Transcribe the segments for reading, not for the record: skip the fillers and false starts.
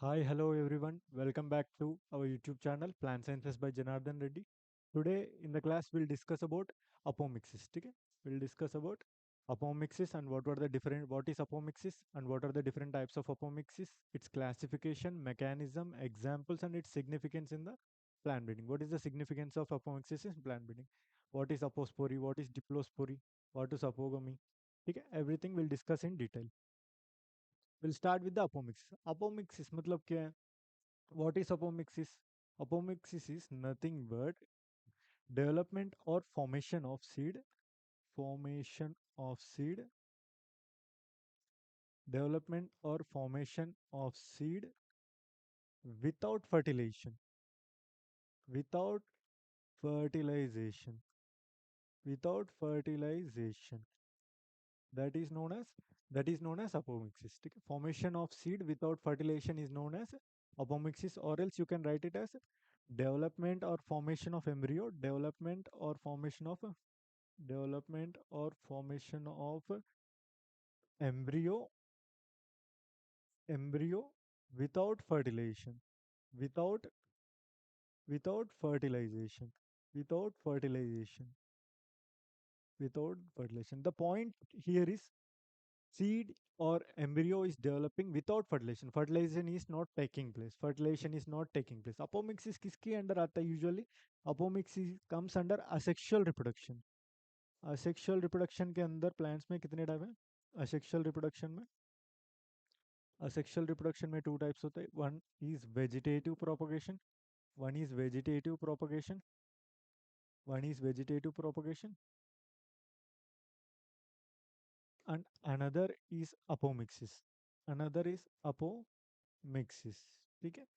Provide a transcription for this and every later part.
Hi, hello everyone. Welcome back to our YouTube channel Plant Sciences by Janardhan Reddy. Today in the class we'll discuss about apomixis. Okay? We'll discuss about apomixis and what is apomixis and what are the different types of apomixis, its classification, mechanism, examples and its significance in the plant breeding. What is the significance of apomixis in plant breeding? What is apospory? What is diplospory? What is apogamy? Okay? Everything we'll discuss in detail. We'll start with the apomixis. Apomixis मतलब क्या है? What is apomixis? Apomixis is nothing but development or formation of seed, development or formation of seed without fertilization, without fertilization, without fertilization. That is known as apomixis. ठीक है? Formation of seed without fertilization is known as apomixis, or else you can write it as development or formation of embryo, development or formation of embryo embryo without fertilization, without fertilization, without fertilization, without fertilization. The point here is seed or embryo is developing without fertilization. Fertilization is not taking place. Fertilization is not taking place. Apomixis किसके under आता है usually? Apomixis comes under asexual reproduction. Asexual reproduction के अंदर plants में कितने type हैं? Asexual reproduction में two types होते हैं. One is vegetative propagation one is vegetative propagation and another is apomixis. ठीक है?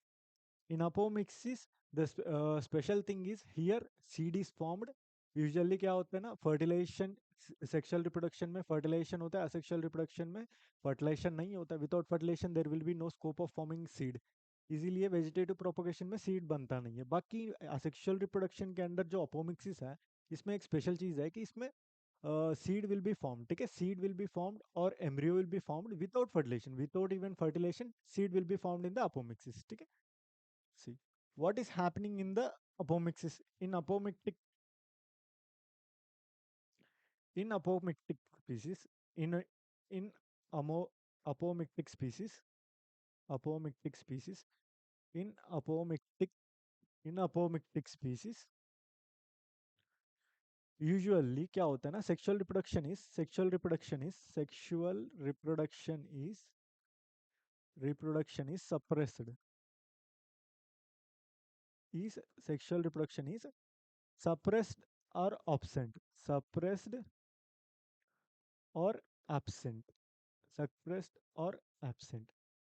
In apomixis, the special thing is here seed is formed. Usually क्या होता है ना, फर्टिलाइजेशन सेक्सुअल रिप्रोडक्शन में फर्टिलाइजेशन होता है, असेक्सुअल रिप्रोडक्शन में फर्टिलाइजेशन नहीं होता. Without fertilisation there will be no scope of forming seed. इसीलिए वेजिटेटिव प्रोपोगेशन में सीड बनता नहीं है. बाकी असेक्सुअल रिप्रोडक्शन के अंदर जो अपोमिक्सिस है, इसमें एक स्पेशल चीज है कि इसमें सीड विल बी फॉर्म. ठीक है? सीड विल बी फॉर्म्ड और embryo will be formed without fertilisation, without even fertilisation seed will be formed in the apomixis. ठीक है? See what is happening in the apomixis. In apomictic species, in a- in amo, apomictic species, apomictic species, in apomictic in apomictic species, usually क्या होता है ना, sexual reproduction is suppressed. Is sexual reproduction is suppressed or absent, suppressed or absent, suppressed और absent.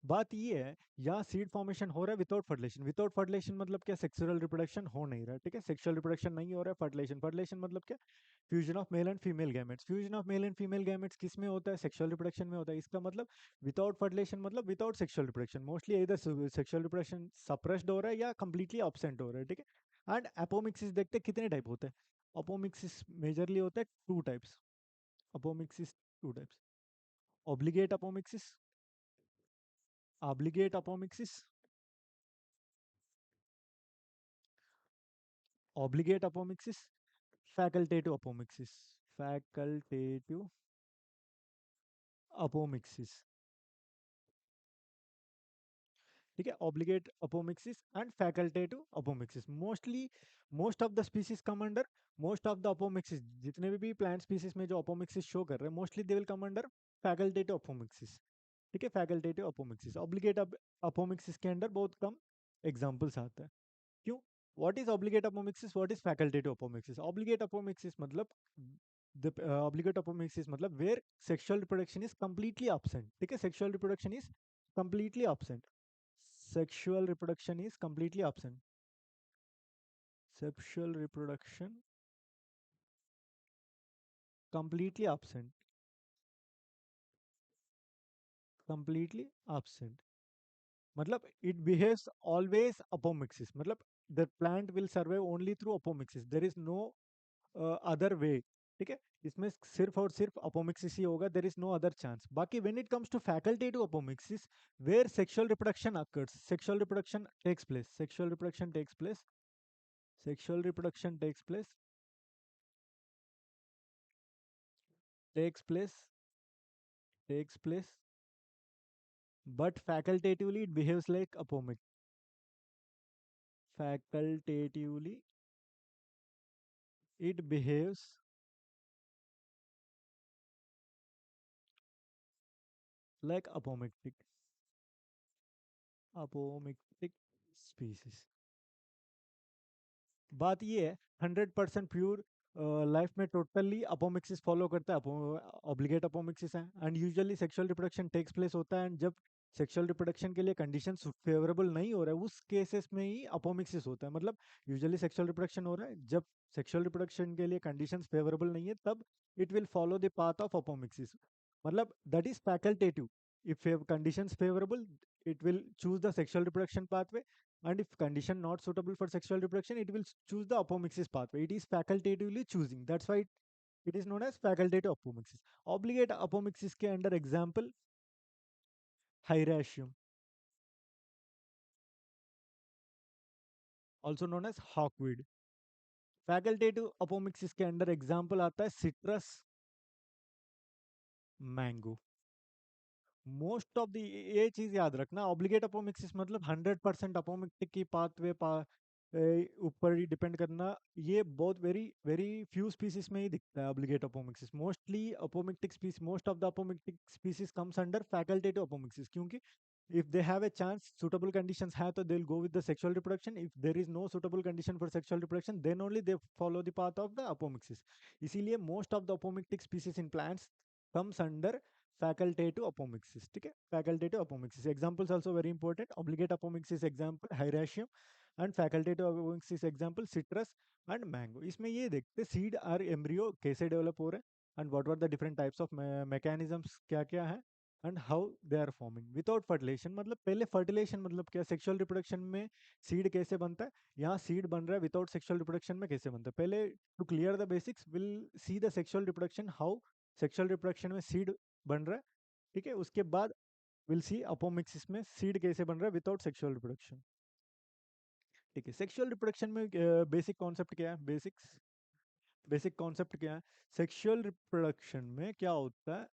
बात ये है, यहाँ seed formation हो रहा है विदाउट फर्टिलाइजेशन. विदाउट फर्टिलाइजेशन मतलब क्या? सेक्सुअल रिप्रोडक्शन हो नहीं रहा. ठीक है? सेक्सुअल रिप्रोडक्शन नहीं हो रहा है. फर्टिलाइजेशन फर्टिलाइजेशन मतलब क्या? Fusion of male and female gametes. Fusion of male and female gametes किस में होता है? सेक्सुअल रिप्रोडक्शन में होता है. इसका मतलब विदाउट फर्टिलाइजेशन मतलब विदाउट सेक्सुअल रिप्रोडक्शन. मोस्टली इधर सेक्सुअल रिप्रोडक्शन सप्रेस्ड हो रहा है या कंप्लीटली अब्सेंट हो रहा है. ठीक है? एंड एपोमिक्सिस देखते हैं कितने टाइप होते हैं. अपोमिक्सिस मेजरली होता है two types. Apomixis two types. obligate apomixis, obligate apomixis, obligate apomixis, facultative apomixis, facultative apomixis. ठीक है? obligate apomixis and facultative apomixis. Most of the species come under, most of the apomixis जितने भी plant species में जो apomixis show कर रहे हैं, mostly they will come under facultative apomixis. ठीक है? facultative apomixis. obligate apomixis के अंदर बहुत कम examples आते हैं. क्यों? What is obligate apomixis? What is facultative apomixis? Obligate apomixis मतलब obligate apomixis मतलब where sexual reproduction is completely absent. ठीक है? sexual reproduction is completely absent. Sexual reproduction is completely absent. Sexual reproduction completely absent. Completely absent. मतलब it behaves always apomixis. मतलब the plant will survive only through apomixis. There is no other way. ठीक है, इसमें सिर्फ और सिर्फ apomixis ही होगा, there is no other chance. बाकी when it comes to facultative apomixis, where sexual reproduction occurs, sexual reproduction takes place, sexual reproduction takes place, sexual reproduction takes place takes place, but facultatively it behaves like apomic. Facultatively it behaves like apomictic species. बात ये है, 100% pure life में totally apomixis follow करता है, obligate apomixis है, and usually sexual reproduction takes place होता है, and जब सेक्सुअल रिप्रोडक्शन के लिए कंडीशंस फेवरेबल नहीं हो रहा है उस केसेस में ही अपोमिक्सिस होता है। मतलब यूजुअली सेक्सुअल रिप्रोडक्शन हो रहा है, जब सेक्सुअल रिप्रोडक्शन के लिए कंडीशंस फेवरेबल नहीं है तब it will follow the path of apomixis. मतलब that is facultative, if conditions favorable it will choose the sexual reproduction pathway, and if condition not suitable for sexual reproduction it will choose the apomixis pathway. It is facultatively choosing, that's why it is known as facultative apomixis. Obligate apomixis के under example hieracium, also known as hawkweed. Facultative apomixis के under example आता है citrus, mango. Most of the, ये चीज याद रखना, obligate apomixis मतलब 100% apomictic की पाथवे ऊपर ही डिपेंड करना, ये बहुत वेरी वेरी फ्यू स्पीसीज में ही दिखता है obligate apomixis. Mostly apomictic species, most of the apomictic species comes under facultative apomixis, क्योंकि if they have a chance, suitable conditions है तो they'll go with the sexual reproduction. If there is no suitable condition for sexual reproduction, then only they follow the path of the apomixis. इसीलिए most of the apomictic species in plants comes under facultative apomixis. ठीक है, facultative apomixis examples also very important. Obligate apomixis example hieracium, and facultative apomixis example citrus and mango. इसमें ये देखते seed और embryo कैसे develop हो रहे हैं, and what were the different types of mechanisms क्या क्या है, and how they are forming without fertilisation. मतलब पहले फर्टिलाइजेशन मतलब क्या, सेक्सुअल रिप्रोडक्शन में सीड कैसे बनता है, यहाँ सीड बन रहा है विदाउट सेक्सुअल रिप्रोडक्शन में कैसे बनता है। पहले to clear the basics will see the sexual reproduction, how sexual reproduction में सीड बन रहा है, ठीक है। उसके बाद विल सी अपोमिक्सिस में सीड कैसे बन रहा है विदाउट सेक्सुअल रिप्रोडक्शन, ठीक है। सेक्सुअल रिप्रोडक्शन में बेसिक कॉन्सेप्ट क्या है, बेसिक कॉन्सेप्ट क्या है, सेक्सुअल रिप्रोडक्शन में क्या होता है,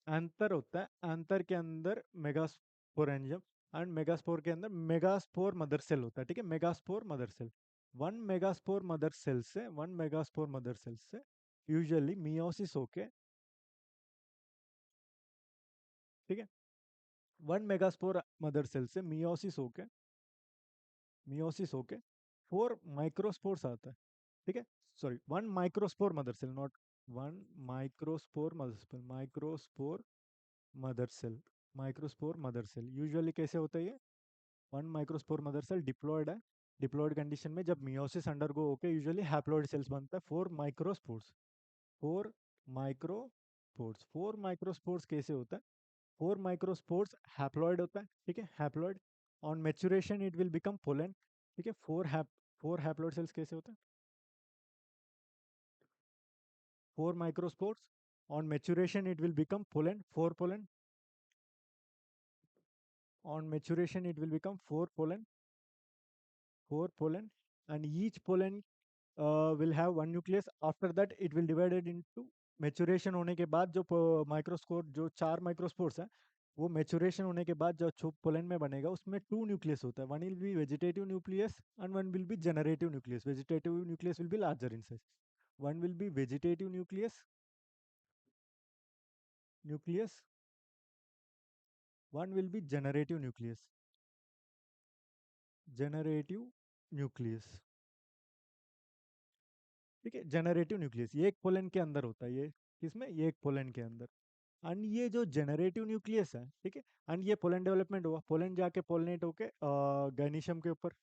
एंथर होता है, एंथर के अंदर मेगास्पोरेंजियम, एंड मेगास्पोर के अंदर मेगास्पोर मदर सेल होता है, ठीक है, megaspore mother cell. One megaspore mother cell से यूजुअली मियोसिस होके, ठीक है, वन मेगास्पोर मदर सेल से मियोसिस होके 4 माइक्रोस्पोर्स आता है, ठीक है। Sorry, one microspore mother cell, not one microspore mother cell, microspore mother cell usually कैसे होता है ये, one microspore mother cell diploid है, डिप्लॉयड कंडीशन में जब मियोसिस अंडरगो होके यूजुअली हैप्लॉयड सेल्स बनता है, 4 माइक्रोस्पोर्स, 4 माइक्रोस्पोर्स कैसे होता है, 4 माइक्रोस्पोर्स हैप्लॉयड होता है, ठीक है, haploid. On maturation it will become pollen, ठीक है। फोर हैप्लॉयड सेल्स कैसे होता है, 4 microspores, on maturation it will become pollen, 4 pollen, on maturation it will become 4 pollen, and each pollen will have one nucleus. After that it will divided into, maturation होने के बाद जो माइक्रोस्कोर जो 4 microspores है, वो मेचुरेशन होने के बाद जो पोलन में बनेगा उसमें 2 न्यूक्लियस होता है, one will be vegetative nucleus and one will be generative nucleus. Vegetative nucleus will be larger in size, one will be vegetative nucleus, one will be generative nucleus, ठीक है, जनरेटिव न्यूक्लियस ये एक pollen के अंदर होता है, ये किसमें, ये एक पोलन के अंदर। एंड ये जो जनरेटिव न्यूक्लियस है, ठीक है, एंड ये पोलन डेवलपमेंट हुआ, पोलन जाके पोलिनेट होके गाइनीशियम के ऊपर,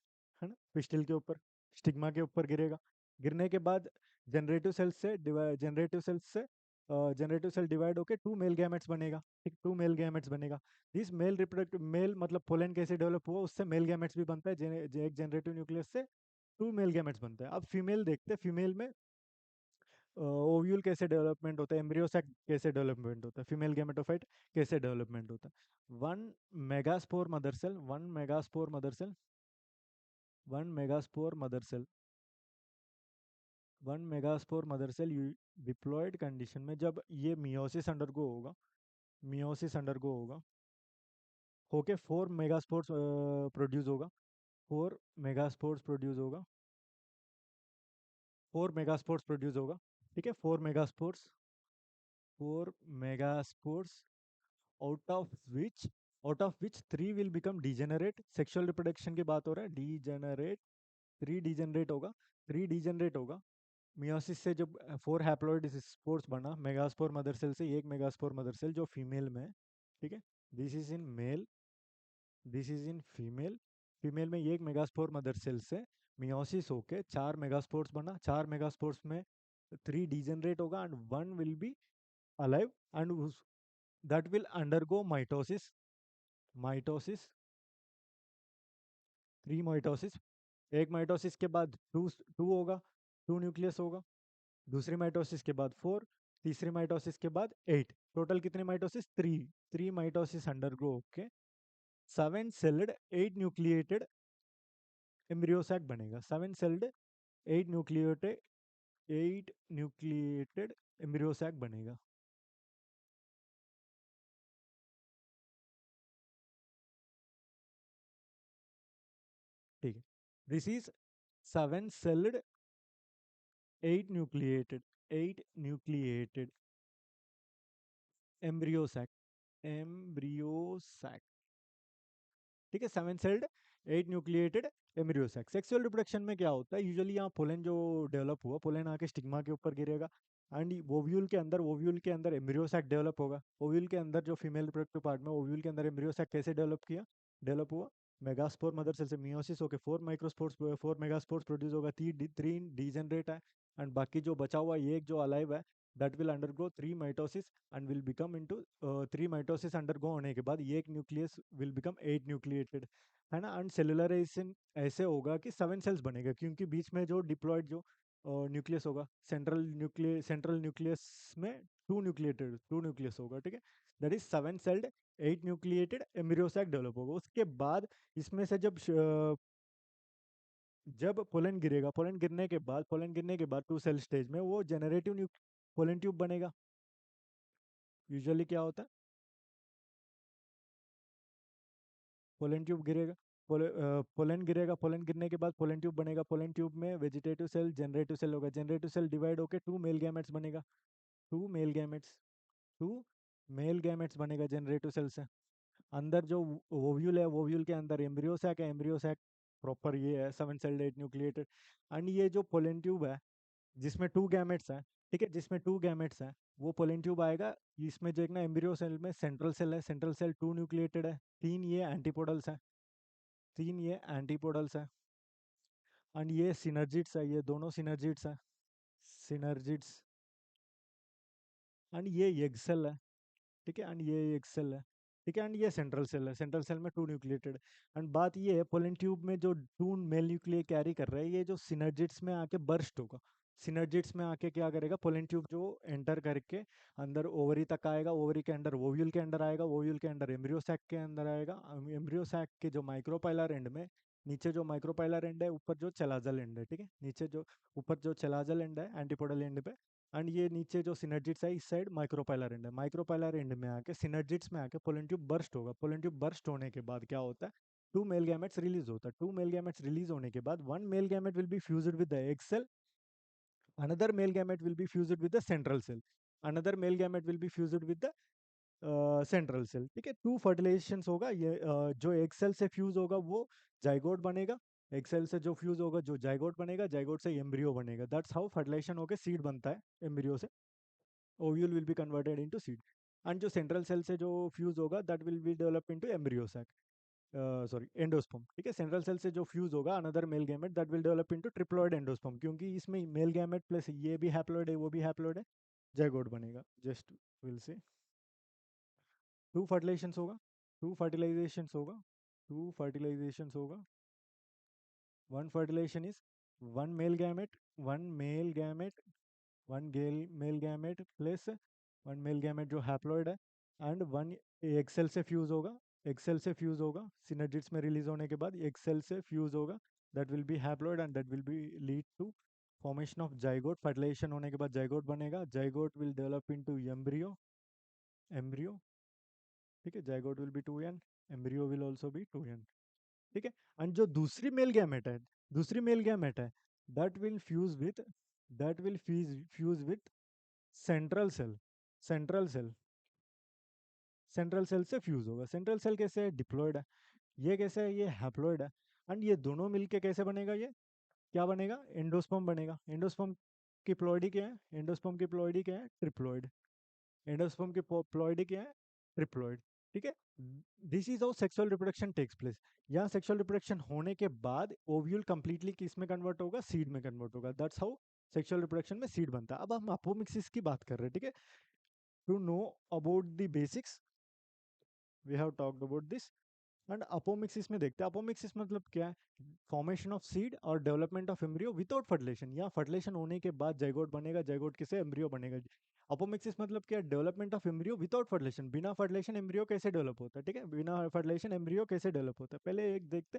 है ना, पिस्टिल के ऊपर, स्टिग्मा के ऊपर गिरेगा। गिरने के बाद जनरेटिव सेल डिवाइड होके 2 मेल गैमेट्स बनेगा, ठीक, 2 मेल गैमेट्स बनेगा। दिस मेल रिप्रोडक्टिव मेल मतलब पोलन कैसे डेवलप हुआ, उससे मेल गैमेट्स भी बनता है, एक जनरेटिव न्यूक्लियस से 2 मेल गैमेट्स बनता है। अब फीमेल देखते हैं, फीमेल में ओव्यूल कैसे डेवलपमेंट होता है, एम्ब्रियो सैक कैसे डेवलपमेंट होता है, फीमेल गेमेटोफाइट कैसे डेवलपमेंट होता है। One megaspore mother cell one megaspore mother cell diploid condition में जब ये मियोसिस अंडरगो होगा होके 4 मेगास्पोर्स प्रोड्यूस होगा 4 मेगास्पोर्स प्रोड्यूस होगा 4 मेगास्पोर्स प्रोड्यूस होगा। ठीक है, 4 megaspores out of which three will become degenerate. Sexual reproduction की बात हो रहा है, डीजेनरेट। थ्री डीजेनरेट होगा मियोसिस से। जब 4 हैप्लॉइड स्पोर्स बना मेगास्पोर मदर सेल से, एक मेगास्पोर मदर सेल जो फीमेल में है। ठीक है, this is in male, this is in female. Female में एक मेगास्पोर मदर सेल से मियोसिस होके 4 मेगास्पोर्स बना। 4 मेगास्पोर्स में 3 डीजेनरेट होगा and 1 will be alive and that will undergo mitosis. Mitosis, 3 mitosis. एक माइटोसिस के बाद टू टू होगा, 2 न्यूक्लियस होगा। दूसरी माइटोसिस के बाद 4, तीसरी माइटोसिस के बाद 8। टोटल कितने माइटोसिस? 3 माइटोसिस अंडरगो होके 7 सेल्ड 8 न्यूक्लिएटेड एम्ब्रियोसैक बनेगा। 7 सेल्ड 8 न्यूक्लिएटेड एम्ब्रियोसैक बनेगा। ठीक है, this is 7 sailed 8 nucleated embryo sac. Embryo sac, ठीक है, 7 sailed 8 nucleated embryo sac. Sexual reproduction में क्या होता है, यूजुअली यहाँ पोलन जो डेवलप हुआ, पोलन आके स्टिग्मा के ऊपर गिरेगा एंड ओव्यूल के अंदर एम्ब्रियोसैक डेवलप होगा। ओव्यूल के अंदर जो फीमेल रिप्रोडक्टिव पार्ट में ओव्यूल के अंदर एम्ब्रियोसैक कैसे डेवलप हुआ मेगास्पोर मदर सेल से मियोसिस होकर 4 मेगास्पोर्स प्रोड्यूस होगा। 3 डीजनरेट है एंड बाकी जो बचा हुआ एक जो अलाइव है that will undergo 3 mitosis and will become into 3 mitosis undergo होने के बाद एक न्यूक्लियस विल बिकम 8 न्यूक्लिएटेड, है ना। एंड सेलुलराइजेशन ऐसे होगा कि 7 सेल्स बनेगा क्योंकि बीच में जो डिप्लॉयड जो न्यूक्लियस होगा, सेंट्रल न्यूक्लियस में 2 न्यूक्लियस होगा। ठीक है, that is 7 sailed 8 nucleated embryo sac develop होगा। उसके बाद इसमें से जब पोलन गिरने के बाद 2 सेल स्टेज में वो जेनरेटिव पोलन ट्यूब बनेगा। यूजुअली क्या होता है, पोलन ट्यूब गिरेगा, पोलन गिरने के बाद पोलन ट्यूब बनेगा। पोलन ट्यूब में वेजिटेटिव सेल जनरेटिव सेल होगा। जनरेटिव सेल डिवाइड होकर 2 मेल गैमेट्स बनेगा। 2 मेल गैमेट्स, 2 मेल गैमेट्स बनेगा जनरेटिव सेल से। अंदर जो ओव्यूल है, ओव्यूल के अंदर एम्ब्रियोसैक है। एम्ब्रियोसैक प्रॉपर ये है 7 सेल्ड 8 न्यूक्लिएटेड। एंड ये जो पोलन ट्यूब है जिसमें 2 गैमेट्स हैं, ठीक है, जिसमें 2 गैमेट्स हैं, वो पोलन ट्यूब आएगा। इसमें जो एक ना एम्ब्रियो सेल में सेंट्रल सेल है, सेंट्रल सेल 2 न्यूक्लिएटेड है। 3 ये एंटीपोडल्स हैं। एंड ये सिनर्जिड्स है, ये दोनों सिनर्जिड्स हैं, सिनर्जिड्स। एंड ये एग सेल है, ठीक है, एंड ये एक सेल है। ठीक है, एंड ये सेंट्रल सेल है, सेंट्रल सेल में 2 न्यूक्लिएटेड। एंड बात ये है पोलन ट्यूब में जो 2 मेल न्यूक्लिय कैरी कर रहा है, ये जो सिनर्जिट्स में आके बर्स्ट होगा। सिनर्जिट्स में आके क्या करेगा, पोलन ट्यूब जो एंटर करके अंदर ओवरी तक आएगा, ओवरी के अंदर ओव्यूल के अंदर आएगा, ओव्यूल के अंदर एम्ब्रियोसैक के अंदर आएगा। एम्ब्रियोसैक के जो माइक्रोपाइलर एंड में, नीचे जो माइक्रोपाइलर एंड है, ऊपर जो चलाजल एंड है। ठीक है, नीचे जो ऊपर जो चलाजल एंड है एंटीपोडल एंड पे, एंड ये नीचे जो सिनर्जिट्स है इस साइड माइक्रोपाइलर एंड है। माइक्रोपाइलर एंड में आके सिनर्जिट्स में आके पोलन ट्यूब बर्स्ट होगा। पोलन ट्यूब बर्स्ट होने के बाद क्या होता है, 2 मेल गैमेट्स रिलीज होता है। 2 मेल गैमेट्स रिलीज होने के बाद 1 male gamete will be fused with the egg cell, another male gamete will be fused with the central cell, another male gamete will be fused with the central cell. ठीक है, 2 फर्टिलाइजेशंस होगा। ये जो egg cell से fuse होगा वो zygote बनेगा। Egg cell से जो फ्यूज होगा जो जाइगोट बनेगा, जाइगोट से एम्ब्रियो बनेगा। दैट्स हाउ फर्टिलाइजेशन होकर सीड बनता है एम्ब्रियो से। Ovule will be converted into seed. And जो सेंट्रल सेल से जो फ्यूज होगा that will be develop into embryo sac, sorry endosperm. ठीक है, सेंट्रल सेल से जो फ्यूज होगा another male gamete that will develop into triploid endosperm, क्योंकि इसमें मेल गैमेट प्लस ये भी हैप्लॉइड है वो भी हैप्लॉइड है, जाइगोट बनेगा। जस्ट विल से 2 फर्टिलाइजेशंस होगा, 2 फर्टिलाइजेशंस होगा। 1 fertilization is 1 male gamete, 1 male gamete one male gamete plus one male gamete जो हैप्लॉइड है, एंड वन एग सेल से फ्यूज होगा, एग सेल से फ्यूज होगा सिनर्जिड्स में रिलीज होने के बाद एग सेल से फ्यूज होगा, that will be haploid and that will be lead to formation of zygote, fertilisation होने के बाद जाइगोट बनेगा, zygote will develop into embryo, embryo, ठीक है, zygote will be 2n, embryo will also be 2n, ठीक है। And जो दूसरी मेल गैमेट है, दूसरी मेल गैमेट है, that will fuse with, that will fuse with central cell, central cell, central cell से फ्यूज होगा। सेंट्रल सेल कैसे है, डिप्लॉयड है, ये कैसे है, ये हैप्लॉयड है, एंड ये दोनों मिलके कैसे बनेगा, ये क्या बनेगा, एंडोस्पर्म बनेगा। एंडोस्पर्म की प्लॉइडी क्या है, एंडोस्पर्म की प्लॉइडी क्या है, ट्रिप्लॉइड, एंडोस्पर्म की प्लॉइडी क्या है, ट्रिप्लॉइड, ठीक है। This is how sexual reproduction takes place. यहाँ सेक्सुअल रिप्रोडक्शन होने के बाद ओव्यूल कंप्लीटली किस में कन्वर्ट होगा, सीड में कन्वर्ट होगा, दैट्स हाउ सेक्सुअल रिप्रोडक्शन में सीड बनता है। अब हम अपोमिक्सिस की बात कर रहे हैं, ठीक है। To know about the basics we have talked about this, and apomixis में देखते हैं अपोमिक्सिस मतलब क्या है, फॉर्मेशन ऑफ सीड और development of embryo without fertilisation, या फर्टिलाइजेशन होने के बाद जाइगोट बनेगा, जाइगोट किसे एम्ब्रियो बनेगा। अपोमिक्सिस मतलब क्या, development of embryo without fertilisation, बिना फर्टिलाइजेशन एम्ब्रियो कैसे डेवलप होता है, ठीक है, बिना फर्टिलाइजेशन एम्ब्रियो कैसे डेवलप होता है, पहले एक देखते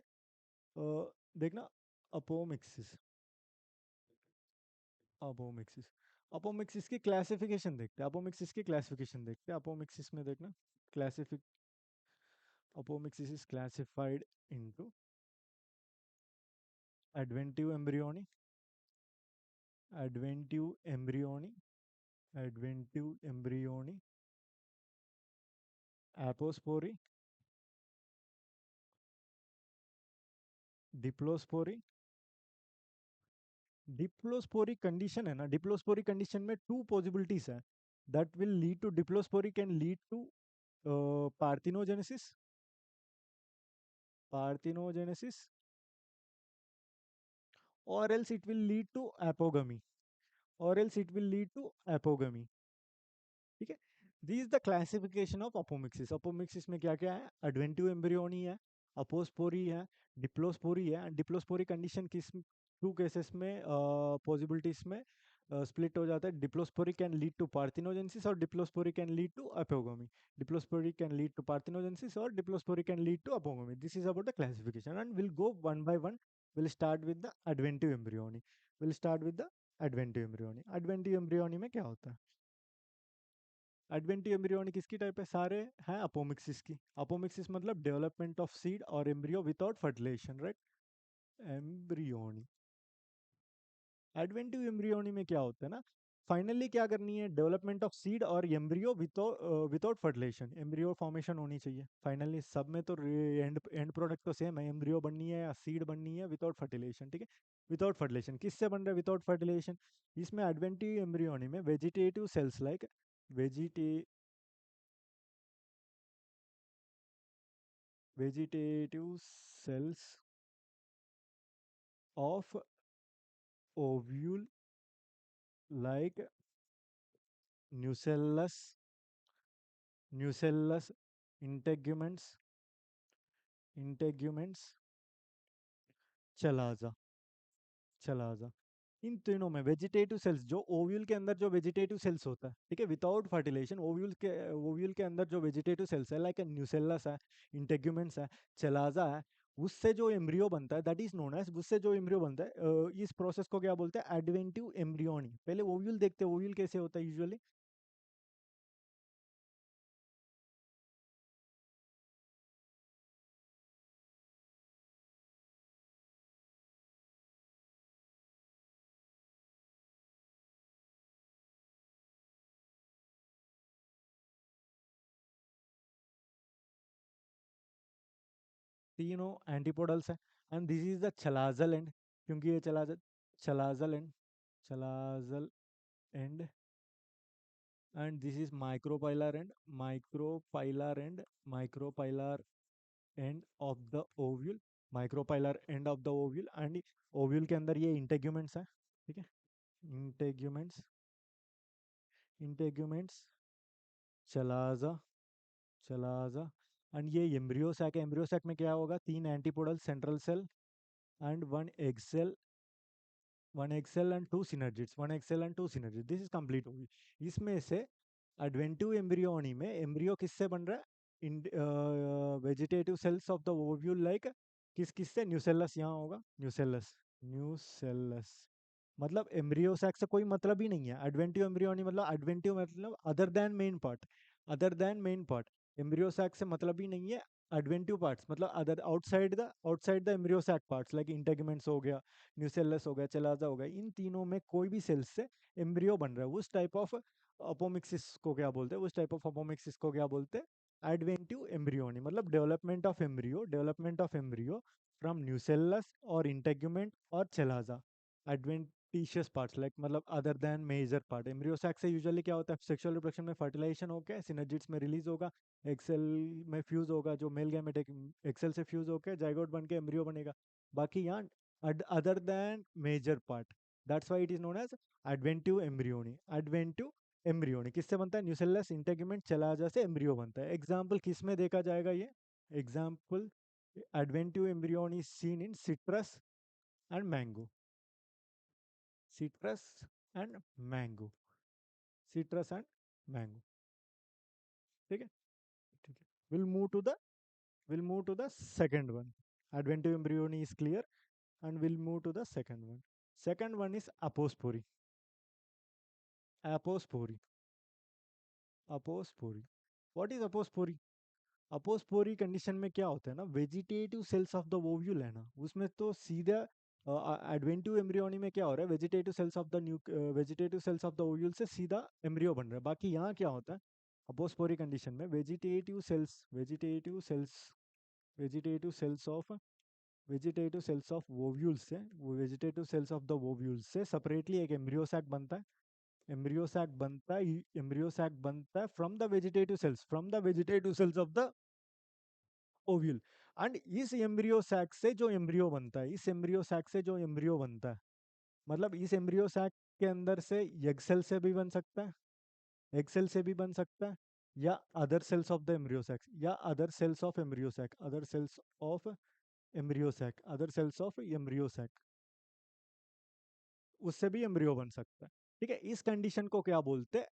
देखना अपोमिक्सिस, अपोमिक्सिस, अपोमिक्सिस की क्लासिफिकेशन देखते हैं, अपोमिक्सिस की क्लासिफिकेशन देखते हैं, अपोमिक्सिस में देखना क्लासिफिक, apomixis is classified into adventive embryony, adventive embryony, adventive embryony, apospory, diplospory, diplospory condition है ना, डिप्लोस्पोरी कंडीशन में टू पॉसिबिलिटीज है, that will lead to, diplospory can lead to parthenogenesis, parthenogenesis, or else it will lead to apogamy, or else it will lead to apogamy, ठीक है। This is the classification of apomixis. Apomixis में क्या क्या है, adventive embryony है, अपोस्पोरी है, diplospory है, diplospory condition किस टू केसेस में पॉसिबिलिटीज में स्प्लिट हो जाता है, diplospory can lead to parthenogenesis और diplospory can lead to apogamy, diplospory can lead to parthenogenesis और diplospory can lead to apogamy, this is about the classification and will go one by one, will start with the adventive embryony, will start with the adventive embryony. Adventive embryony में क्या होता है, adventive embryony किसकी type है, सारे हैं apomixis की, apomixis मतलब डेवलपमेंट ऑफ सीड और embryo without fertilisation, right, embryony. Adventive embryony में क्या होता है ना, फाइनली क्या करनी है, डेवलपमेंट ऑफ सीड और embryo without fertilisation, embryo formation होनी चाहिए फाइनली, सब में तो एंड एंड प्रोडक्ट तो सेम है, एम्ब्रियो बननी है या सीड बननी है विदाउट फर्टिलाइजेशन, ठीक है। विदाउट फर्टिलाइजेशन किससे बन रहा है, विदाउट फर्टिलाइजेशन, इसमें एडवेंटिव एम्ब्रियोनी में वेजिटेटिव सेल्स लाइक वेजिटे vegetative cells of ovule like nucellus, nucellus integuments, integuments, chalaza, chalaza, इन तीनों में वेजिटेटिव सेल्स, जो ओव्यूल के अंदर जो वेजिटेटिव सेल्स होता है, ठीक है, विदाउट फर्टिलाइजेशन, ओव्यूल के अंदर जो वेजिटेटिव सेल्स है लाइक न्यूसेलस है, इंटेग्यूमेंट्स है, चलाजा है, उससे जो एम्ब्रियो बनता है दैट इज नोन एज, उससे जो एम्ब्रियो बनता है इस प्रोसेस को क्या बोलते हैं, एडवेंटिव एम्ब्रियोनी। पहले ओव्यूल देखते हैं, ओव्यूल कैसे होता है यूजुअली, तीनों एंटीपोडल्स है, and this is the chalazal end, क्योंकि ये chalazal end, chalazal end, and this is micropylar end, micropylar end, micropylar end of the ovule, micropylar end of the ovule, and ovule के अंदर ये integuments है, ठीक है, integuments, integuments, chalaza, chalaza, and ये embryo sac है, embryo sac में क्या होगा, तीन antipodal, central cell and one egg cell, one egg cell and two synergids, one egg cell and two synergid, this is complete होगी। इसमें से एडवेंटिव एम्ब्रियोनी में एम्ब्रियो किससे बन रहा है? Vegetative cells of the ovule, like किस किस से? न्यूसेलस यहाँ होगा, न्यूसेलस, न्यूसेलस। मतलब एम्ब्रियो सैक से कोई मतलब ही नहीं है। एडवेंटिव एम्ब्रियोनी मतलब, एडवेंटिव मतलब other than main part, other than main part. Embryo sac से मतलब ही नहीं है। एडवेंटिव पार्ट्स मतलब other, outside the embryo sac parts, like integuments हो गया, न्यूसेलस हो गया, चलाजा हो गया, इन तीनों में कोई भी सेल्स से एम्ब्रियो बन रहा है, उस टाइप ऑफ अपोमिक्सिस को क्या बोलते हैं? उस टाइप ऑफ अपोमिक्सिस को क्या बोलते हैं? Adventive embryony. मतलब development of embryo from nucellus और इंटेगुमेंट और चलाजा, एडवेंटिशियस पार्ट्स, लाइक मतलब other than major part. Embryo sac से यूजुअली क्या होता है? सेक्सुअल रिप्रोडक्शन में फर्टिलाइजेशन होकर सिनर्जिड्स में रिलीज होगा, एक्सेल में फ्यूज होगा, जो मेल गैमेट एक्सेल से फ्यूज होकर जाइगोट बन के एम्ब्रियो बनेगा। बाकी यहाँ other than major part, that's why it is known as adventive embryony. Adventive embryony किससे बनता है? न्यूसेलस, इंटेगुमेंट, चलाजा से एम्ब्रियो बनता है। एग्जाम्पल किस में देखा जाएगा ये? Example, adventive embryony seen in citrus and mango, citrus and mango, citrus and mango। ठीक है, ठीक है। We'll move to the second one। Adventive embryony is clear, and we'll move to the second one। Second one is apospory। Apospory, apospory। What is apospory? Apospory condition में क्या होता है ना, vegetative cells of the ovule है ना, उसमें तो सीधा एडवेंटिव एम्ब्रियोनी में क्या हो रहा है? Vegetative cells of the ovule से सीधा एम्ब्रियो बन रहा है। बाकी यहाँ क्या होता है? अपोस्पोरी कंडीशन में वेजिटेटिव सेल्स ऑफ ओव्यूल से, वो vegetative cells of the ovule से सेपरेटली एक एम्ब्रियो सैक बनता है। एम्ब्रियो सैक बनता है from the vegetative cells of the ovule. And इस एम्ब्रियो सैक से जो एम्ब्रियो बनता है, इस एम्ब्रियो सैक से जो एम्ब्रियो बनता है, मतलब इस एम्ब्रियो सैक के अंदर से एग सेल से भी बन सकता है, एग सेल से भी बन सकता है, या other cells of the embryo sac, या other cells of embryo sac, other cells of embryo sac, other cells of embryo sac, उससे भी एम्ब्रियो बन सकता है। ठीक है, इस कंडीशन को क्या बोलते हैं?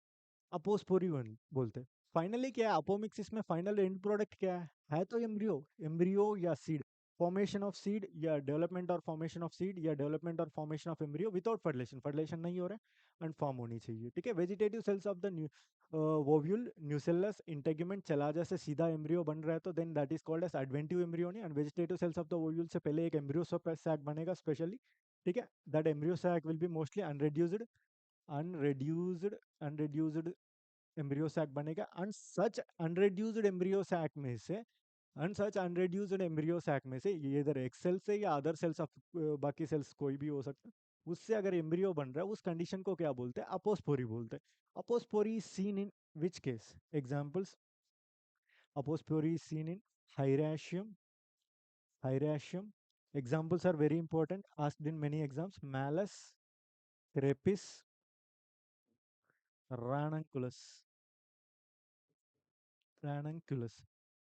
अपोस्पोरी वन बोलते हैं। फाइनली क्या है अपोमिक्सिस में? फाइनल एंड प्रोडक्ट क्या है तो एम्ब्रियो, एम्ब्रियो या सीड, फॉर्मेशन ऑफ सीड या डेवलपमेंट और फॉर्मेशन ऑफ सीड या डेवलपमेंट और formation of embryo without fertilisation, fertilisation नहीं हो रहा है, एंड फॉर्म होनी चाहिए। ठीक है, vegetative cells of the ovule, nucellus, integument, chalaza से सीधा एम्ब्रियो बन रहा है तो then that is called as adventive embryony. And vegetative cells of the ovule से पहले एक एम्ब्रियो सैक बनेगा स्पेशली। ठीक है, that embryo sac will be mostly unreduced unreduced embryo sac बनेगा। And such unreduced embryo sac में से, ये इधर एक सेल से या अदर सेल्स ऑफ, बाकी सेल्स कोई भी हो सकता है, उससे अगर एम्ब्रियो बन रहा है, उस कंडीशन को क्या बोलते हैं? अपोस्पोरी बोलते हैं। Apospory seen in which case? Examples, apospory seen in Hieracium, Hieracium. Examples are very important, asked in many exams: Malus, Crepis, Ranunculus, Ranunculus,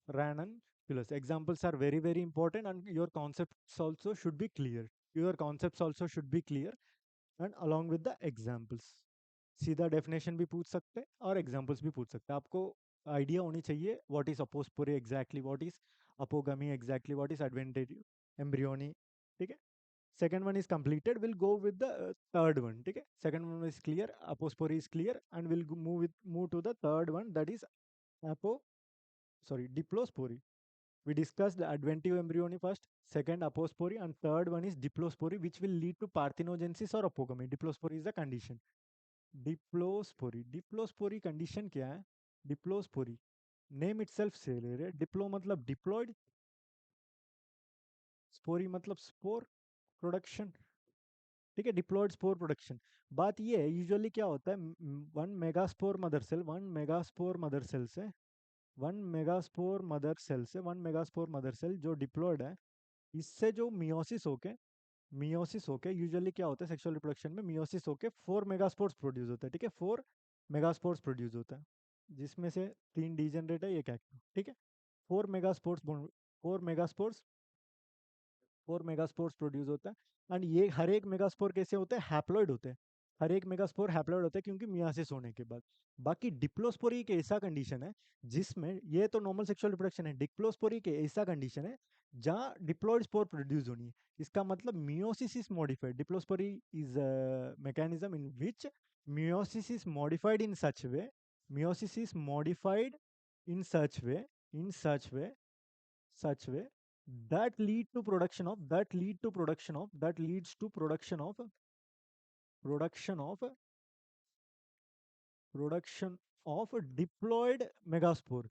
Ranunculus. Examples are very, very important, and your concepts also should be clear. Your concepts also should be clear, and along with the examples. सीधा definition भी पूछ सकते हैं और examples भी पूछ सकते हैं। आपको आइडिया होनी चाहिए what is apospory exactly, what is apogamy exactly, what is adventive embryony. ठीक है, second one is completed, we'll go with the third one। ठीक है, second one is clear, apospory is clear, and we'll move to the third one, that is apo diplospory। We discussed the adventive embryony first, second apospory, and third one is diplospory, which will lead to parthenogenesis or apogamy। Diplospory is the condition। Diplospory condition क्या है? डिप्लोस्पोरी name itself से ले रहे, Diplo मतलब diploid, स्पोरी मतलब spore production. ठीक है, diploid spore production. बात ये है यूजुअली क्या होता है, वन मेगास्पोर मदर सेल से, वन मेगास्पोर मदर सेल जो डिप्लॉयड है, इससे जो मियोसिस होके यूजुअली क्या होता है सेक्सुअल रिप्रोडक्शन में, मियोसिस होके 4 मेगास्पोर्स प्रोड्यूस होता है। ठीक है, 4 मेगास्पोर्स प्रोड्यूस होता है, जिसमें से 3 डीजेनरेट है, एक एक्टिव। ठीक है, 4 megaspores, 4 megaspores four megaspores produce होता है। एंड ये हर एक मेगास्पोर कैसे होते हैं, हैप्लॉइड होते हैं। हर एक मेगास्पोर हैप्लॉइड होते हैं क्योंकि मियासिस होने के बाद। बाकी डिप्लोस्पोरी एक ऐसा कंडीशन है जिसमें, ये तो नॉर्मल सेक्सुअल रिप्रोडक्शन है, डिप्लोस्पोरी के ऐसा कंडीशन है जहाँ डिप्लॉइड स्पोर प्रोड्यूस होनी है। इसका मतलब meiosis is modified. Diplospory is a mechanism in which meiosis is modified in such way, meiosis is modified in such way, in such way that lead to production of, that lead to production of, that leads to production of production of diploid megaspore,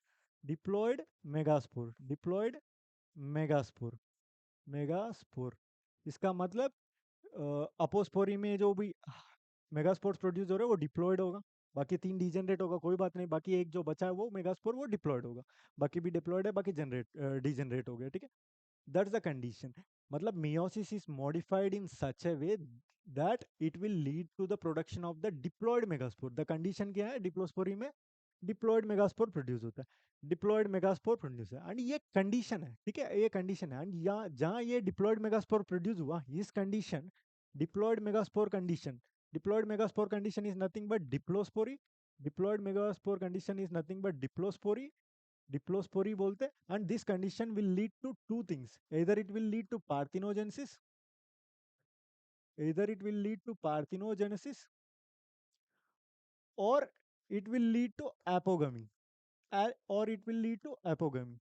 diploid megaspore, diploid megaspore, megaspore। इसका मतलब अपोस्पोरी में जो भी megaspores produce हो रहे हैं वो diploid होगा। बाकी तीन डीजेनरेट होगा, कोई बात नहीं। बाकी एक जो बचा है वो मेगास्पोर, वो डिप्लॉयड होगा। बाकी भी डिप्लॉयड है, बाकी जनरेट डीजेनरेट हो गया, ठीक है। That's the condition. मतलब meiosis is modified in such a way that it will lead to the production of the diploid megaspore। the condition क्या है, डिप्लोस्पोरी में डिप्लॉयड मेगास्पोर प्रोड्यूस होता है, डिप्लॉयड मेगास्पोर प्रोड्यूस है। एंड ये कंडीशन है, ठीक है, ये कंडीशन है। एंड यहाँ जहाँ ये डिप्लॉयड मेगास्पोर प्रोड्यूस हुआ, इस condition, diploid megaspore condition, diploid megaspore condition is nothing but diplospory, diploid megaspore condition is nothing but diplospory, diplospory बोलते हैं। And this condition will lead to two things, either it will lead to parthenogenesis, either it will lead to parthenogenesis or it will lead to apogamy, or it will lead to apogamy,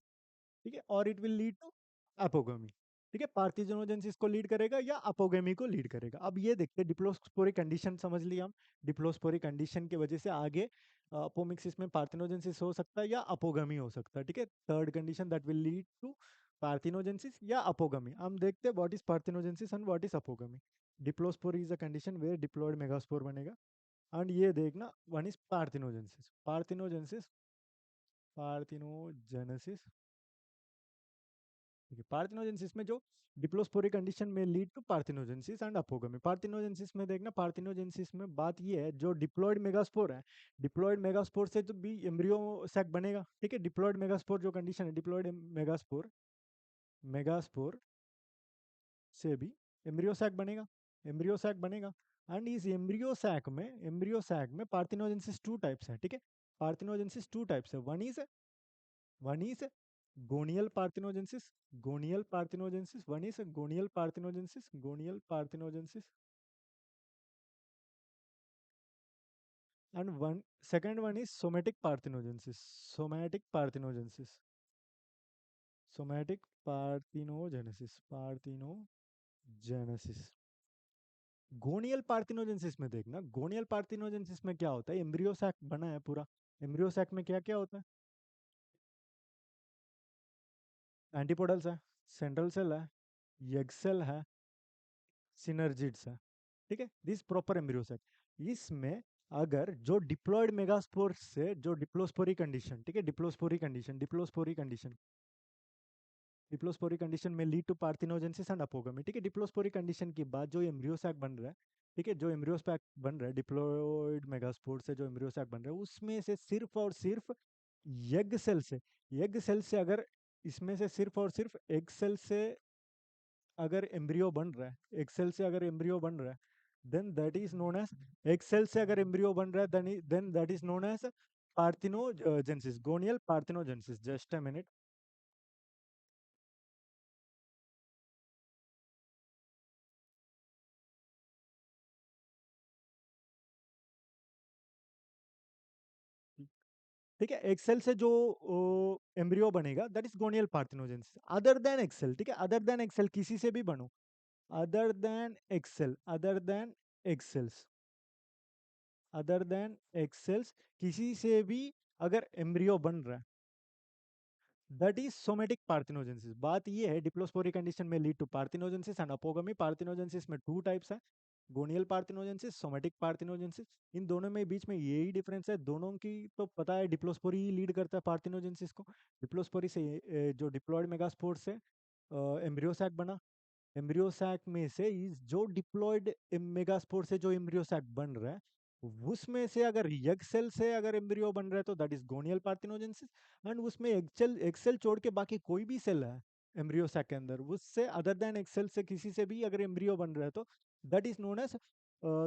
ठीक है, और it will lead to अपोगमी। ठीक है, parthenogenesis को lead करेगा या अपोगमी को lead करेगा। अब ये देखते हैं, डिप्लोस्पोरिक कंडीशन समझ लिया हम। डिप्लोस्पोरिक कंडीशन की वजह से आगे अपोमिक्सिस में पार्थिनोजेनेसिस हो सकता है या अपोगमी हो सकता है, ठीक है। Third condition that will lead to parthenogenesis या अपोगमी। हम देखते हैं what is parthenogenesis and what is apogamy. Diplospory is a condition where diploid megaspore बनेगा। एंड ये देखना, one is parthenogenesis, parthenogenesis, parthenogenesis, ठीक है। पार्थिनोजेनेसिस में जो डिप्लोस्पोरिक कंडीशन में lead to parthenogenesis and apogamy. Parthenogenesis में देखना, पार्थिनोजेनेसिस में बात ये है, जो डिप्लॉयड मेगास्पोर है, डिप्लॉयड मेगास्पोर से तो भी एम्ब्रियो सैक बनेगा, ठीक है। डिप्लॉयड मेगास्पोर जो कंडीशन है, डिप्लॉयड मेगास्पोर, मेगास्पोर से भी एम्ब्रियो सैक बनेगा, एम्ब्रियो सैक बनेगा। एंड इस एम्ब्रियो सैक में, एम्ब्रियो सैक में पार्थिनोजेनेसिस टू टाइप्स है, ठीक है। पार्थिनोजेनेसिस टू टाइप्स है। One is gonial parthenogenesis, gonial parthenogenesis, one is gonial parthenogenesis, gonial parthenogenesis, and one second one is somatic parthenogenesis, somatic parthenogenesis, somatic parthenogenesis, parthenogenesis। Gonial parthenogenesis में देखना, गोनियल parthenogenesis में क्या होता है, एम्ब्रियो सैक बना है पूरा। एम्ब्रियो सैक में क्या क्या होता है, एंटीपोडल्स है, सेंट्रल सेल है, एग सेल है, सिनर्जिड्स है, ठीक है। This proper embryo sac. इसमें अगर जो डिप्लॉयड मेगास्पोर से जो डिप्लोस्पोरी कंडीशन, ठीक है, डिप्लोस्पोरी कंडीशन, डिप्लोस्पोरी कंडीशन, डिप्लोस्पोरी कंडीशन में लीड टू पार्थिनोजेनेसिस एंड अपोगमी, ठीक है। डिप्लोस्पोरी कंडीशन के बाद जो एम्ब्रियो सैक बन रहा है, ठीक है, जो एम्ब्रियो सैक बन रहा है डिप्लॉयड मेगास्पोर से, जो एम्ब्रियो सैक बन रहा है उसमें से सिर्फ और सिर्फ एग सेल से, एग सेल से अगर, इसमें से सिर्फ और सिर्फ एग सेल से अगर एम्ब्रियो बन रहा है, एक्सेल से अगर एम्ब्रियो बन रहा है, then that is known as, egg cell से अगर एम्ब्रियो बन रहा है then that is known as parthenogenesis, gonial parthenogenesis. Just a minute. ठीक है, एक्सेल से जो एम्ब्रियो बनेगा that is gonial parthenogenesis. Other than egg cell, ठीक है, अदर देन एक्सेल किसी से भी बनो, other than egg cell, other than egg cells, other than egg cells किसी से भी अगर एम्ब्रियो बन रहा है, दैट इज सोमेटिक पार्थिनोजेनेसिस। बात ये है, डिप्लोस्पोरिक कंडीशन में lead to parthenogenesis and apogamy. Parthenogenesis में टू टाइप्स है, गोनियल पार्थिनोजेनेसिस, सोमेटिक पार्थिनोजेनेसिस। इन दोनों में बीच में यही डिफरेंस है, दोनों की तो पता है, डिप्लोस्पोरी ही लीड करता है पार्थिनोजेनेसिस को। डिप्लोस्पोरी से जो डिप्लॉयड मेगास्पोर से एम्ब्रियो सैक बना, एम्ब्रियो सैक में से इस जो डिप्लॉयड मेगास्पोर से जो एम्ब्रियो सैक बन रहा है, उसमें से अगर यग सेल से अगर एम्ब्रियो बन रहा है तो that is gonial parthenogenesis. And उसमें एक्सेल, एक्सेल छोड़ के बाकी कोई भी सेल है, एम्ब्रियो सैक के अंदर, उससे अदर देन एक्सेल से किसी से भी अगर एम्ब्रियो बन रहा है तो that is known as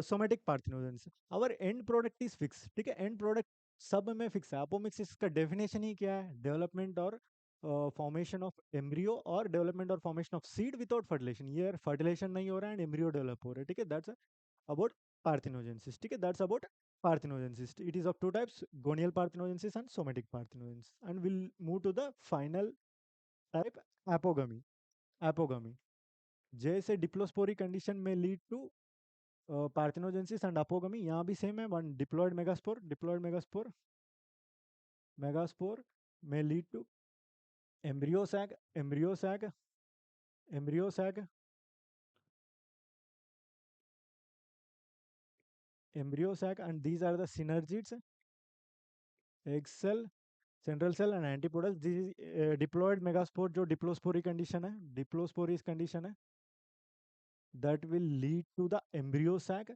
somatic parthenogenesis. Our end product is fix, ठीक है, एंड प्रोडक्ट सब में फिक्स है। अपोमिक्सिस का डेफिनेशन ही क्या है? डेवलपमेंट और फॉर्मेशन ऑफ एम्ब्रियो और डेवलपमेंट और formation of seed without fertilisation. ये फर्टिलाइजेशन नहीं हो रहा है एंड एम्ब्रियो डेवलप हो रहा है, ठीक है, दैट्स अबाउट पार्थिनोजेंसिस, ठीक है, that's about parthenogenesis. It is of two types, gonial parthenogenesis and somatic parthenogenesis. And we'll move to the final type, apogamy. Apogamy जैसे डिप्लोस्पोरी कंडीशन में lead to parthenogenesis and apogamy, यहाँ भी same है। One diploid megaspore में lead to embryo sac, embryo sac, embryo sac, embryo sac, and these are the synergids, egg cell, central cell and antipodal. This diploid megaspore जो diplospory condition है, diplosporous condition है, that will lead to the embryo sac,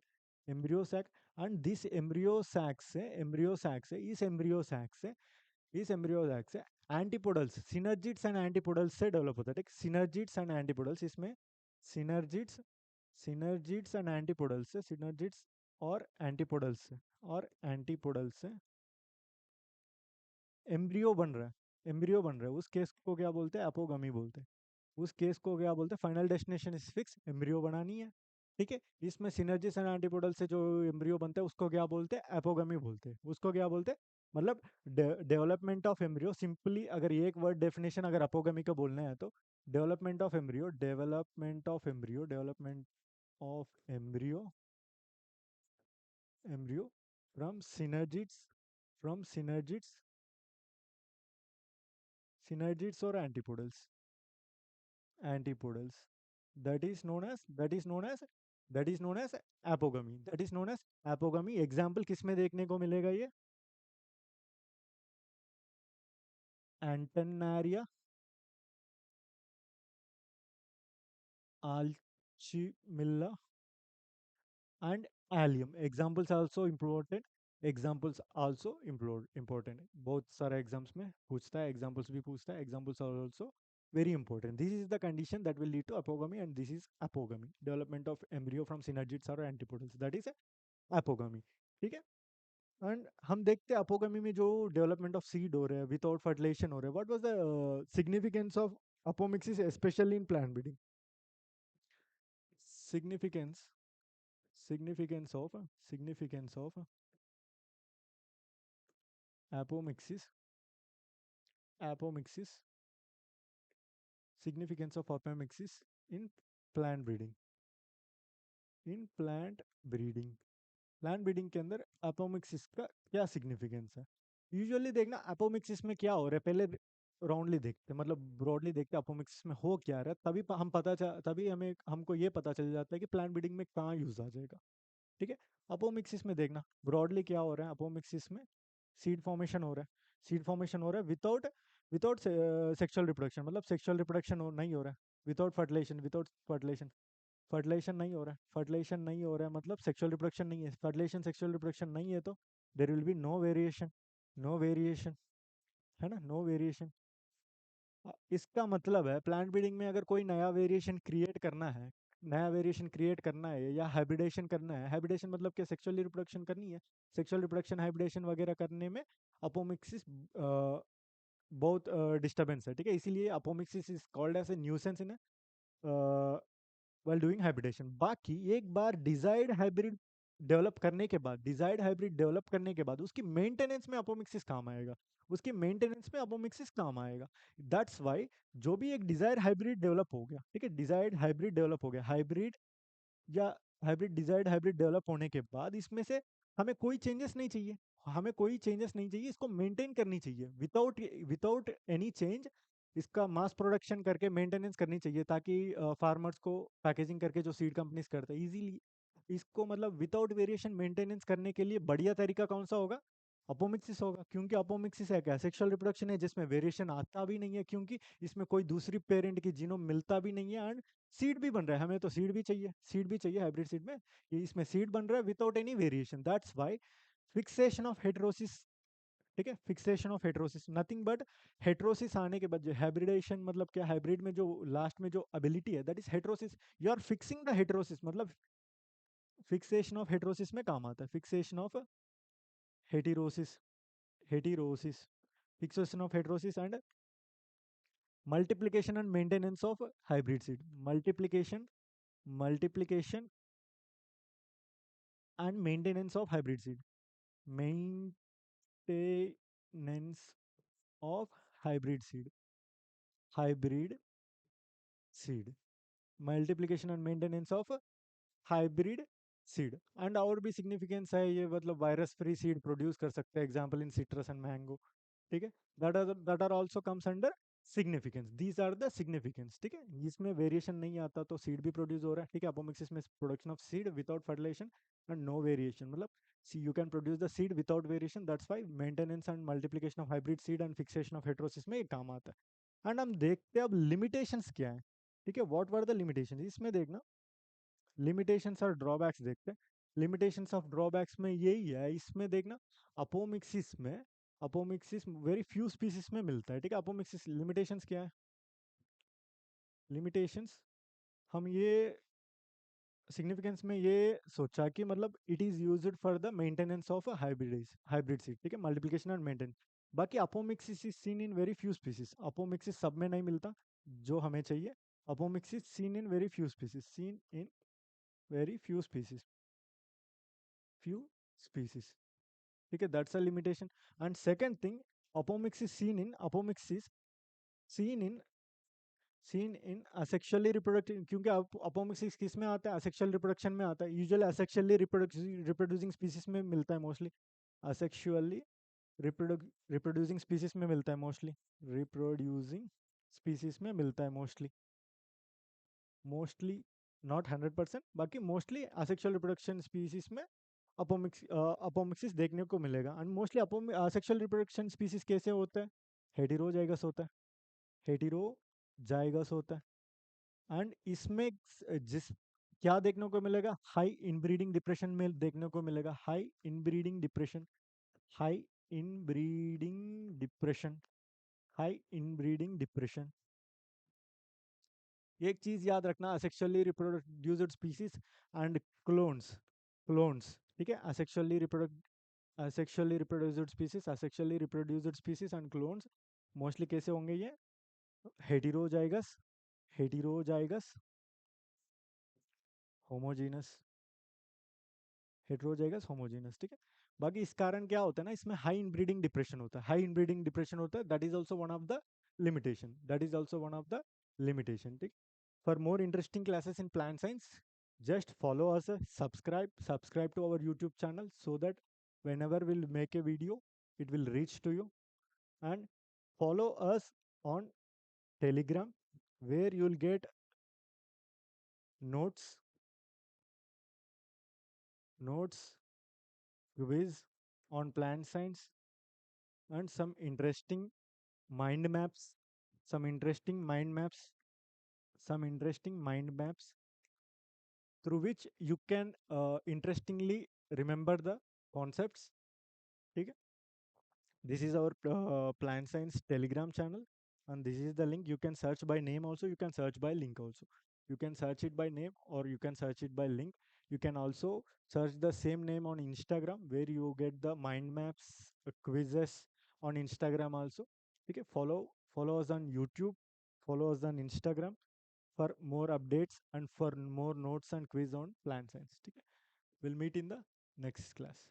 and this embryo sac से इस embryo sac से इस embryo sac से antipodals, synergids and antipodals से develop होता है, ठीक, सिनर्जिड्स एंड एंटीपोडल्स, इसमें सिनर्जिड्स, सिनर्जिड्स एंड एंटीपोडल्स से, सिनर्जिड्स और एंटीपोडल्स से, और एंटीपोडल्स से एम्ब्रियो बन रहा है, एम्ब्रियो बन रहा है, उस केस को क्या बोलते हैं? अपोगमी बोलते हैं। उस केस को क्या बोलते हैं? Final destination is fix, embryo बनानी है, ठीक है। इसमें सिनर्जिस एंड एंटीपोडल से जो एम्ब्रियो बनता है उसको क्या बोलते हैं? एपोगमी बोलते हैं। उसको क्या बोलते हैं? मतलब डेवलपमेंट ऑफ एम्ब्रियो, सिंपली अगर ये एक वर्ड डेफिनेशन अगर अपोगमी का बोलना है तो development of embryo, development of embryo, development of embryo, embryo from synergids, from synergids, synergids और antipodals, antipodals, that is known as that is known as that is known as apogamy, that is known as apogamy। Example किस में देखने को मिलेगा ये? Antennaria, Alchemilla and Allium. Examples also important, examples also important, बहुत सारे exams में पूछता है, एग्जाम्पल्स भी पूछता है, examples are also very important। This is the condition that will lead to apogamy, and this is apogamy, development of embryo from synergids or antipodals, that is apogamy, ठीक है। एंड हम देखते हैं अपोगमी में जो डेवलपमेंट ऑफ सीड हो रहा है विदाउट फर्टिलाइजेशन हो रहा है, what was the significance of apomixis specially in plant breeding? Significance, significance of apomixis, apomixis, significance of apomixis in plant breeding, in plant breeding, plant breeding के अंदर apomixis का क्या सिग्निफिकेंस है? यूजुअली देखना apomixis में क्या हो रहा है, पहले राउंडली देखते हैं, मतलब ब्रॉडली देखते हैं अपोमिक्सिस में हो क्या रहा है, तभी हम तभी हमें हमको ये पता चल जाता है कि प्लांट ब्रीडिंग में कहाँ यूज आ जाएगा, ठीक है। अपोमिक्सिस में देखना ब्रॉडली क्या हो रहा है, अपोमिक्सिस में सीड फॉर्मेशन हो रहा है, सीड फॉर्मेशन हो रहा है विदाउट विदाउट सेक्सुअल रिप्रोडक्शन, मतलब सेक्सुअल रिप्रोडक्शन नहीं हो रहा है, without fertilisation, without fertilisation, fertilisation नहीं हो रहा है, फर्टिलाइजेशन नहीं हो रहा है मतलब सेक्सुअल रिप्रोडक्शन नहीं है, फर्टिलाइजेशन सेक्सुअल रिप्रोडक्शन नहीं है तो there will be no variation, no variation, है ना, नो वेरिएशन। इसका मतलब है प्लांट ब्रीडिंग में अगर कोई नया वेरिएशन क्रिएट करना है, नया वेरिएशन क्रिएट करना है या हाइब्रिडेशन करना है, हाइब्रिडेशन मतलब क्या? सेक्सुअली रिप्रोडक्शन करनी है, सेक्सुअल रिप्रोडक्शन हाइब्रिडेशन वगैरह करने में अपोमिक्सिस बहुत डिस्टर्बेंस है, ठीक है, इसीलिए apomixis is called as a nuisance in while doing hybridization। बाकी एक बार डिजायर्ड हाइब्रिड डेवलप करने के बाद, डिजायर्ड हाइब्रिड डेवलप करने के बाद उसकी मेंटेनेंस में अपोमिक्सिस काम आएगा, उसकी मेंटेनेंस में अपोमिक्सिस काम आएगा। दैट्स वाई जो भी एक डिजायर्ड हाइब्रिड डेवलप हो गया, ठीक है, डिजायर्ड हाइब्रिड डेवलप हो गया, हाइब्रिड या हाइब्रिड, डिजायर्ड हाइब्रिड डेवलप होने के बाद इसमें से हमें कोई चेंजेस नहीं चाहिए, हमें कोई चेंजेस नहीं चाहिए, इसको मेंटेन करनी चाहिए विदाउट विदाउट एनी चेंज। इसका मास प्रोडक्शन करके मेंटेनेंस करनी चाहिए ताकि फार्मर्स को पैकेजिंग करके जो सीड कंपनीज करते हैं इजीली इसको, मतलब विदाउट वेरिएशन मेंटेनेंस करने के लिए बढ़िया तरीका कौन सा होगा? अपोमिक्सिस होगा, क्योंकि अपोमिक्सिस एक सेक्सुअल रिप्रोडक्शन है जिसमें वेरिएशन आता भी नहीं है, क्योंकि इसमें कोई दूसरी पेरेंट की जीनोम मिलता भी नहीं है, एंड सीड भी बन रहा है, हमें तो सीड भी चाहिए, सीड भी चाहिए हाइब्रिड सीड में, ये इसमें सीड बन रहा है without any variation. That's why fixation of heterosis ठीक है, fixation of heterosis nothing but heterosis आने के बाद जो हाइब्रिडेशन मतलब क्या, हाइब्रिड में जो लास्ट में जो एबिलिटी है that is heterosis, you are fixing the heterosis, मतलब फिक्सेशन ऑफ हेट्रोसिस में काम आता है, fixation of heterosis, heterosis, fixation of heterosis and multiplication and maintenance of hybrid seed, multiplication and maintenance of hybrid seed, maintenance of hybrid seed, multiplication and maintenance of hybrid seed. And और भी significance है ये, मतलब virus free seed produce कर सकते हैं, example in citrus and mango. ठीक है, that are also comes under significance, these are the significance. ठीक है, इसमें वेरिएशन नहीं आता तो सीड भी प्रोड्यूस हो रहा है। ठीक है, अपोमिक्सिस में production of seed without fertilization and no variation, मतलब see you can produce the seed without variation, that's why maintenance and multiplication of hybrid seed and fixation of heterosis में ये काम आता है। एंड हम देखते हैं अब लिमिटेशंस क्या है। ठीक है, व्हाट वर द लिमिटेशन, इसमें देखना लिमिटेशंस और ड्रॉबैक्स देखते हैं। लिमिटेशंस ऑफ ड्रॉबैक्स में यही है, इसमें देखना अपोमिक्सिस में, अपोमिक्सिस वेरी फ्यू स्पीसीज में मिलता है। ठीक है, अपोमिक्सिस लिमिटेशंस क्या है, लिमिटेशंस हम ये सिग्निफिकेंस में ये सोचा कि मतलब it is used for the maintenance of hybrid seed. ठीक है, मल्टीप्लिकेशन एंड मेंटेन। बाकी apomixis is seen in very few species, apomixis सब में नहीं मिलता जो हमें चाहिए। Apomixis seen in very few species, seen in very few species, few species. ठीक है, that's a limitation. And second thing, apomix is seen in seen in asexually reproductive, क्योंकि अपोमिक्सिस किस में आता है, असेक्सुअल रिप्रोडक्शन में आता है। यूजुअली असेक्सुअली रिप्रोड्यूसिंग स्पीसीज में मिलता है मोस्टली, असेक्सुअली रिप्रोड्यूसिंग स्पीसीज में मिलता है मोस्टली, रिप्रोड्यूसिंग स्पीसीज में मिलता है मोस्टली, मोस्टली नॉट 100%, बाकी मोस्टली असेक्सुअल रिप्रोडक्शन स्पीसीज में अपोमिक्सिस देखने को मिलेगा। And mostly sexual reproduction species कैसे होता है, हेटेरोजाइगस होता है, हेटेरोजाइगस होता है। एंड इसमें जिस क्या देखने को मिलेगा, हाई इनब्रीडिंग डिप्रेशन में देखने को मिलेगा, high inbreeding depression, high inbreeding depression, high inbreeding depression. एक चीज याद रखना, asexually reproduced species and clones, clones. ठीक है, asexually reproduced species, asexually reproduced species and clones mostly कैसे होंगे ये, heterozygous, heterozygous, homogeneous, heterozygous homogeneous. ठीक है, बाकी इस कारण क्या होता है ना, इसमें हाई इनब्रीडिंग डिप्रेशन होता है, हाई इनब्रीडिंग डिप्रेशन होता है, that is also one of the limitation, that is also one of the limitation. ठीक, for more interesting classes in plant science just follow us, subscribe to our YouTube channel so that whenever we'll make a video it will reach to you. And follow us on Telegram where you'll get notes, notes, quiz on plant science and some interesting mind maps, some interesting mind maps, some interesting mind maps through which you can interestingly remember the concepts. ठीक है, this is our plant science Telegram channel, and this is the link. You can search by name also, you can search by link also. You can search it by name or you can search it by link. You can also search the same name on Instagram where you get the mind maps, quizzes on Instagram also. Okay, follow us on YouTube, follow us on Instagram for more updates and for more notes and quiz on plant science. Okay, we'll meet in the next class.